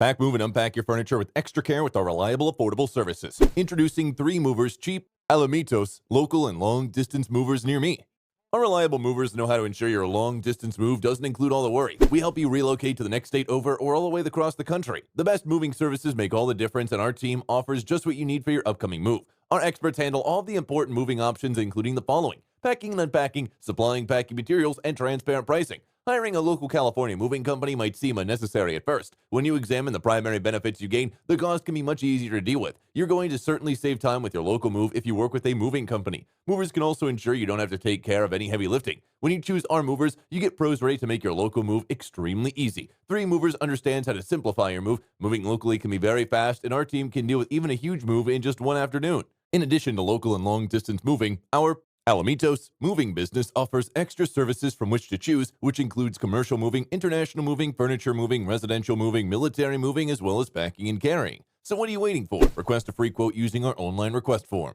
Pack, move, and unpack your furniture with extra care with our reliable, affordable services. Introducing 3 Movers Cheap Alamitos, local and long-distance movers near me. Our reliable movers know how to ensure your long-distance move doesn't include all the worry. We help you relocate to the next state over or all the way across the country. The best moving services make all the difference, and our team offers just what you need for your upcoming move. Our experts handle all the important moving options, including the following: packing and unpacking, supplying packing materials, and transparent pricing. Hiring a local California moving company might seem unnecessary at first. When you examine the primary benefits you gain, the cost can be much easier to deal with. You're going to certainly save time with your local move if you work with a moving company. Movers can also ensure you don't have to take care of any heavy lifting. When you choose our movers, you get pros ready to make your local move extremely easy. 3 Movers understands how to simplify your move. Moving locally can be very fast, and our team can deal with even a huge move in just one afternoon. In addition to local and long-distance moving, our Alamitos moving business offers extra services from which to choose, which includes commercial moving, international moving, furniture moving, residential moving, military moving, as well as packing and carrying. So what are you waiting for? Request a free quote using our online request form.